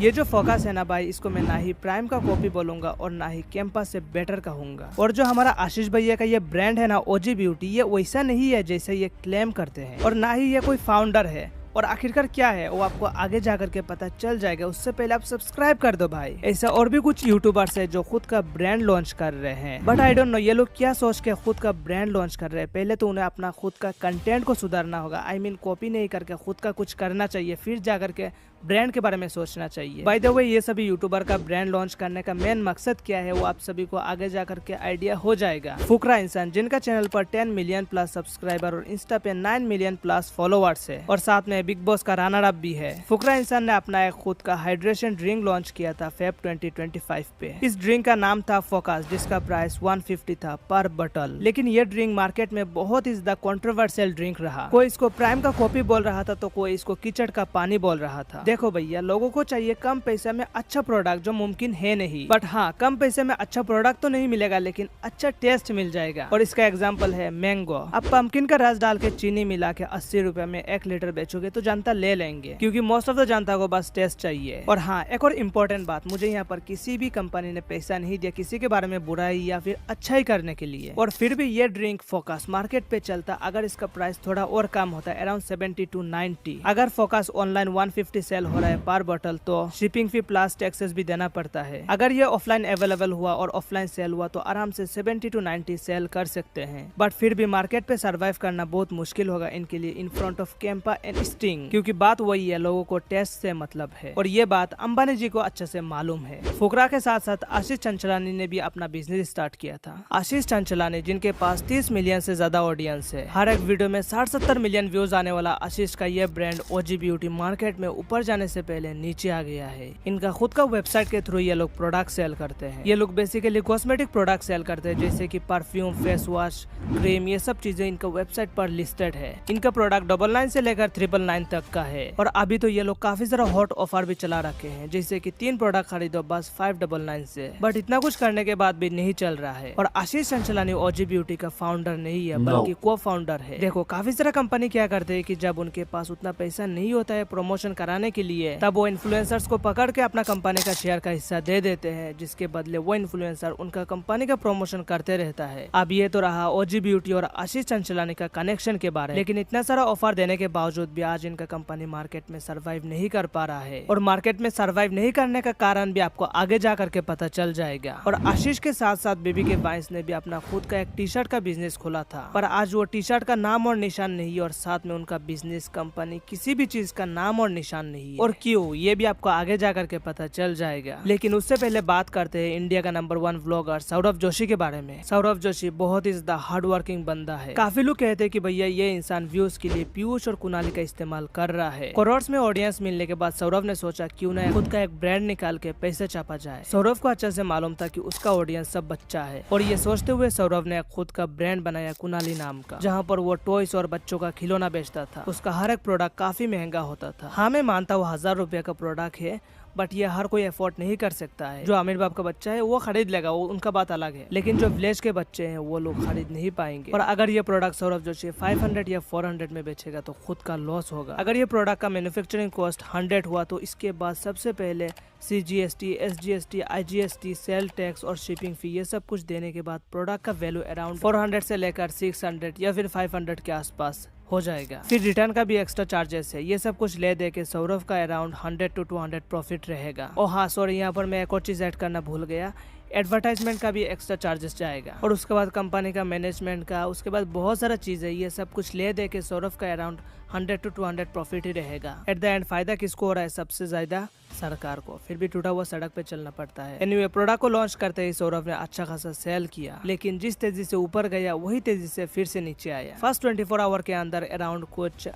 ये जो फोकस है ना भाई, इसको मैं ना ही प्राइम का कॉपी बोलूंगा और ना ही कैंपस से बेटर कहूंगा। और जो हमारा आशीष भैया का ये ब्रांड है ना ओजी ब्यूटी, ये वैसा नहीं है जैसे ये क्लेम करते हैं और ना ही ये कोई फाउंडर है। और आखिरकार क्या है वो आपको आगे जाकर के पता चल जाएगा, उससे पहले आप सब्सक्राइब कर दो भाई। ऐसा और भी कुछ यूट्यूबर्स है जो खुद का ब्रांड लॉन्च कर रहे हैं, बट आई डोंट नो ये लोग क्या सोच के खुद का ब्रांड लॉन्च कर रहे हैं। पहले तो उन्हें अपना खुद का कंटेंट को सुधारना होगा, आई मीन कॉपी नहीं करके खुद का कुछ करना चाहिए, फिर जाकर के ब्रांड के बारे में सोचना चाहिए। बाय द वे ये सभी यूट्यूबर का ब्रांड लॉन्च करने का मेन मकसद क्या है वो आप सभी को आगे जाकर के आइडिया हो जाएगा। फुकरा इंसान जिनका चैनल पर 10 मिलियन प्लस सब्सक्राइबर और इंस्टा पे 9 मिलियन प्लस फॉलोअर्स है और साथ में बिग बॉस का रनर अप भी है। फुकरा इंसान ने अपना एक खुद का हाइड्रेशन ड्रिंक लॉन्च किया था फेब 2025 पे। इस ड्रिंक का नाम था फोकस, जिसका प्राइस 150 था पर बटल। लेकिन ये ड्रिंक मार्केट में बहुत ही ज्यादा कंट्रोवर्शियल ड्रिंक रहा। कोई इसको प्राइम का कॉपी बोल रहा था तो कोई इसको कीचड़ का पानी बोल रहा था। देखो भैया, लोगों को चाहिए कम पैसे में अच्छा प्रोडक्ट, जो मुमकिन है नहीं, बट हाँ कम पैसे में अच्छा प्रोडक्ट तो नहीं मिलेगा लेकिन अच्छा टेस्ट मिल जाएगा। और इसका एग्जांपल है मैंगो। अब पंपकिन का रस डाल के चीनी मिला के 80 रुपए में 1 लीटर बेचोगे तो जनता ले लेंगे, क्योंकि मोस्ट ऑफ द जनता को बस टेस्ट चाहिए। और हाँ एक और इम्पोर्टेंट बात, मुझे यहाँ पर किसी भी कंपनी ने पैसा नहीं दिया किसी के बारे में बुराई या फिर अच्छाई करने के लिए। और फिर भी ये ड्रिंक फोकस मार्केट पे चलता अगर इसका प्राइस थोड़ा और कम होता है, अराउंड 70 to 90। अगर फोकस ऑनलाइन 150 सेल हो रहा है पर बॉटल तो शिपिंग फी प्लस टैक्सेस भी देना पड़ता है। अगर ये ऑफलाइन अवेलेबल हुआ और ऑफलाइन सेल हुआ तो आराम से 70 to 90 सेल कर सकते हैं, बट फिर भी मार्केट पे सरवाइव करना बहुत मुश्किल होगा इनके लिए in front of Campa and sting, क्योंकि बात वही है, लोगों को टेस्ट से मतलब है। और ये बात अंबानी जी को अच्छे से मालूम है। फुकरा के साथ साथ आशीष चंचलानी ने भी अपना बिजनेस स्टार्ट किया था। आशीष चंचलानी जिनके पास 30 मिलियन से ज्यादा ऑडियंस है, हर एक वीडियो में 60-70 मिलियन व्यूज आने वाला आशीष का ये ब्रांड ओजी ब्यूटी मार्केट में ऊपर जाने से पहले नीचे आ गया है। इनका खुद का वेबसाइट के थ्रू ये लोग प्रोडक्ट सेल करते हैं। ये लोग बेसिकली कॉस्मेटिक प्रोडक्ट सेल करते हैं, जैसे कि परफ्यूम, फेस वॉश, क्रीम, ये सब चीजें इनका वेबसाइट पर लिस्टेड है। इनका प्रोडक्ट 99 से लेकर 999 तक का है। और अभी तो ये लोग काफी सारा हॉट ऑफर भी चला रखे हैं, जैसे कि 3 प्रोडक्ट खरीदो बस 599 से। बट इतना कुछ करने के बाद भी नहीं चल रहा है। और आशीष चंचलानी ओजी ब्यूटी का फाउंडर नहीं है, बल्कि को फाउंडर है। देखो काफी सारा कंपनी क्या करते हैं कि जब उनके पास उतना पैसा नहीं होता है प्रमोशन कराने के लिए, तब वो इन्फ्लुएंसर्स को पकड़ के अपना कंपनी का शेयर का हिस्सा दे देते हैं, जिसके बदले वो इन्फ्लुएंसर उनका कंपनी का प्रमोशन करते रहता है। अब ये तो रहा ओजी ब्यूटी और आशीष चंचलानी का कनेक्शन के बारे में, लेकिन इतना सारा ऑफर देने के बावजूद भी आज इनका कंपनी मार्केट में सर्वाइव नहीं कर पा रहा है। और मार्केट में सर्वाइव नहीं करने का कारण भी आपको आगे जा करके पता चल जाएगा। और आशीष के साथ साथ बेबी के बाइंस ने भी अपना खुद का एक टी शर्ट का बिजनेस खोला था, पर आज वो टी शर्ट का नाम और निशान नहीं, और साथ में उनका बिजनेस, कंपनी, किसी भी चीज का नाम और निशान नहीं है। और क्यों, ये भी आपको आगे जाकर के पता चल जाएगा। लेकिन उससे पहले बात करते हैं इंडिया का नंबर 1 व्लॉगर सौरभ जोशी के बारे में। सौरभ जोशी बहुत ही ज्यादा हार्ड वर्किंग बंदा है। काफी लोग कहते हैं कि भैया ये इंसान व्यूज के लिए पीयूष और कुणाली का इस्तेमाल कर रहा है। करोड़ में ऑडियंस मिलने के बाद सौरभ ने सोचा क्यों ना खुद का एक ब्रांड निकाल के पैसे छापा जाए। सौरभ को अच्छे से मालूम था कि उसका ऑडियंस सब बच्चा है, और ये सोचते हुए सौरभ ने खुद का ब्रांड बनाया कुणाली नाम का, जहाँ पर वो टॉयज और बच्चों का खिलौना बेचता था। उसका हर एक प्रोडक्ट काफी महंगा होता था। हाँ मैं मानता हूँ 1000 रुपए का प्रोडक्ट है, बट ये हर कोई अफोर्ड नहीं कर सकता है। जो अमीर बाप का बच्चा है वो खरीद लेगा, वो उनका बात अलग है, लेकिन जो विलेज के बच्चे हैं वो लोग खरीद नहीं पाएंगे। और अगर ये प्रोडक्ट सौरभ जोशी 500 या 400 में बेचेगा तो खुद का लॉस होगा। अगर ये प्रोडक्ट का मैन्युफैक्चरिंग कॉस्ट 100 हुआ तो इसके बाद सबसे पहले CGST, SGST, IGST, sale tax और शिपिंग फी, ये सब कुछ देने के बाद प्रोडक्ट का वैल्यू अराउंड 400 से लेकर 600 या फिर 500 के आसपास हो जाएगा। फिर रिटर्न का भी एक्स्ट्रा चार्जेस है। ये सब कुछ ले दे के सौरभ का अराउंड 100 to 200 प्रॉफिट रहेगा। और हाँ सॉरी, यहाँ पर मैं एक और चीज ऐड करना भूल गया, एडवर्टाइजमेंट का भी एक्स्ट्रा चार्जेस जाएगा। और उसके बाद कंपनी का मैनेजमेंट का, उसके बाद बहुत सारा चीज है, ये सब कुछ ले दे के सौरभ का अराउंड 100 to 200 प्रॉफिट ही रहेगा। एट द एंड फायदा किसको हो रहा है? सबसे ज्यादा सरकार को। फिर भी टूटा हुआ सड़क पे चलना पड़ता है। एनीवे प्रोडक्ट को लॉन्च करते ही सौरभ ने अच्छा खासा सेल किया, लेकिन जिस तेजी से ऊपर गया वही तेजी से फिर से नीचे आया। फर्स्ट 24 आवर के अंदर अराउंड कुछ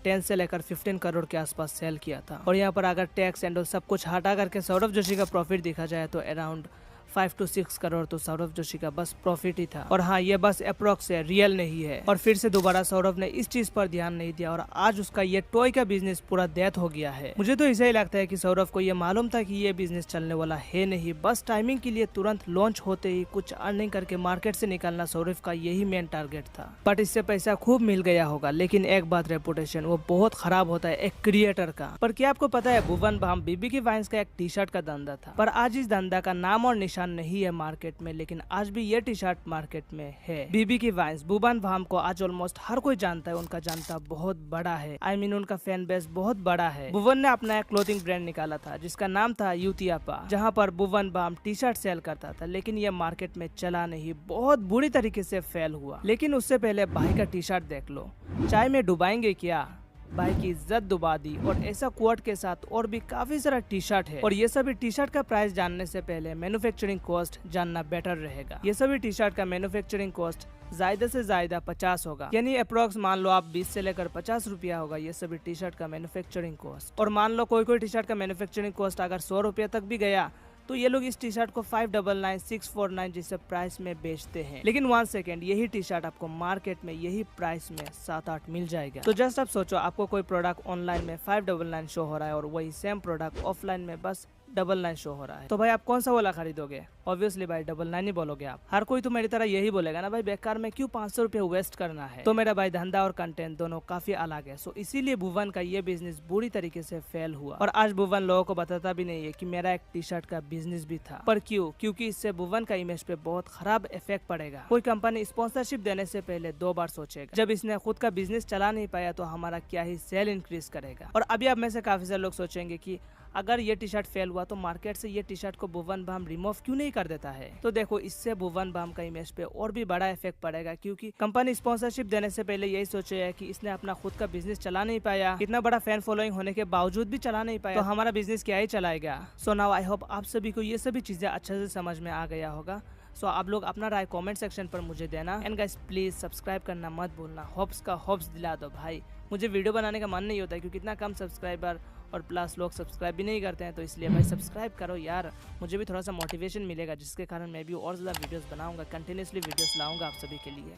10 से लेकर 15 करोड़ के आसपास सेल किया था। और यहाँ पर अगर टैक्स एंड सब कुछ हटा करके सौरभ जोशी का प्रॉफिट देखा जाए तो अराउंड 5 to 6 करोड़ तो सौरभ जोशी का बस प्रॉफिट ही था। और हाँ, ये बस अप्रोक्स है, रियल नहीं है। और फिर से दोबारा सौरभ ने इस चीज पर ध्यान नहीं दिया और आज उसका ये टॉय का बिजनेस पूरा डेथ हो गया है। मुझे तो ऐसा ही लगता है कि सौरभ को ये मालूम था कि ये बिजनेस चलने वाला है नहीं, बस टाइमिंग के लिए तुरंत लॉन्च होते ही कुछ अर्निंग करके मार्केट से निकालना सौरभ का यही मेन टारगेट था। बट इससे पैसा खूब मिल गया होगा, लेकिन एक बात, रेपुटेशन वो बहुत खराब होता है एक क्रिएटर का। पर क्या आपको पता है, भुवन बाम बीबी की वाइन्स का एक टी शर्ट का धंधा था, पर आज इस धंधा का नाम और निशान नहीं है मार्केट में, लेकिन आज भी ये टी शर्ट मार्केट में है। बीबी की वाइन्स, भुवन बाम को आज ऑलमोस्ट हर कोई जानता है, उनका जानता बहुत बड़ा है। आई मीन उनका फैन बेस बहुत बड़ा है। भुवन ने अपना एक क्लोथिंग ब्रांड निकाला था जिसका नाम था यूतियापा, जहाँ पर भुवन बाम टी शर्ट सेल करता था, लेकिन ये मार्केट में चला नहीं, बहुत बुरी तरीके से फेल हुआ। लेकिन उससे पहले भाई का टी शर्ट देख लो, चाय में डुबाएंगे क्या, भाई की इज्जत डुबा दी। और ऐसा कोट के साथ और भी काफी सारा टी शर्ट है। और ये सभी टी शर्ट का प्राइस जानने से पहले मैन्युफैक्चरिंग कॉस्ट जानना बेटर रहेगा। ये सभी टी शर्ट का मैन्युफैक्चरिंग कॉस्ट ज्यादा से ज्यादा 50 होगा, यानी अप्रोक्स मान लो आप 20 से लेकर 50 रुपया होगा ये सभी टी शर्ट का मैन्युफैक्चरिंग कॉस्ट। और मान लो कोई टी शर्ट का मैन्युफैक्चरिंग कॉस्ट अगर 100 रुपया तक भी गया तो ये लोग इस टी शर्ट को 599, 649 जैसे प्राइस में बेचते हैं। लेकिन 1 सेकेंड, यही टी शर्ट आपको मार्केट में यही प्राइस में 7-8 मिल जाएगा। तो जस्ट आप सोचो, आपको कोई प्रोडक्ट ऑनलाइन में 599 शो हो रहा है और वही सेम प्रोडक्ट ऑफलाइन में बस 99 शो हो रहा है, तो भाई आप कौन सा वाला खरीदोगे? ऑब्वियसली भाई 99 ही बोलोगे आप। हर कोई तो मेरी तरह यही बोलेगा ना, भाई बेकार में क्यों 500 रुपये वेस्ट करना है। तो मेरा भाई धंधा और कंटेंट दोनों काफी अलग है, सो इसीलिए भुवन का ये बिजनेस बुरी तरीके से फेल हुआ। और आज भुवन लोगों को बताता भी नहीं है कि मेरा एक टी शर्ट का बिजनेस भी था। पर क्यों? क्योंकि इससे भुवन का इमेज पे बहुत खराब इफेक्ट पड़ेगा। कोई कंपनी स्पॉन्सरशिप देने से पहले 2 बार सोचेगा। जब इसने खुद का बिजनेस चला नहीं पाया तो हमारा क्या ही सेल इंक्रीज करेगा। और अभी आप में से काफी सारे लोग सोचेंगे कि अगर ये टी शर्ट फेल हुआ तो मार्केट से ये टी शर्ट को भुवन बाम रिमूव क्यों नहीं कर देता है? तो देखो, इससे भुवन बाम का इमेज पे और भी बड़ा इफेक्ट पड़ेगा, क्योंकि कंपनी स्पॉन्सरशिप देने से पहले यही सोचेगा कि इसने अपना खुद का बिजनेस चला नहीं पाया, इतना बड़ा फैन फॉलोइंग होने के बावजूद भी चला नहीं पाया, तो हमारा बिजनेस क्या ही चलाएगा। सो नाउ आई होप आप सभी को ये सभी चीजें अच्छे से समझ में आ गया होगा। सो आप लोग अपना राय कमेंट सेक्शन पर मुझे देना। एंड गाइस प्लीज सब्सक्राइब करना मत भूलना। होप्स का होप्स दिला दो भाई, मुझे वीडियो बनाने का मन नहीं होता है क्योंकि इतना कम सब्सक्राइबर और प्लस लोग सब्सक्राइब भी नहीं करते हैं, तो इसलिए भाई सब्सक्राइब करो यार, मुझे भी थोड़ा सा मोटिवेशन मिलेगा, जिसके कारण मैं भी और ज़्यादा वीडियोस बनाऊंगा, कंटिन्यूसली वीडियोस लाऊंगा आप सभी के लिए।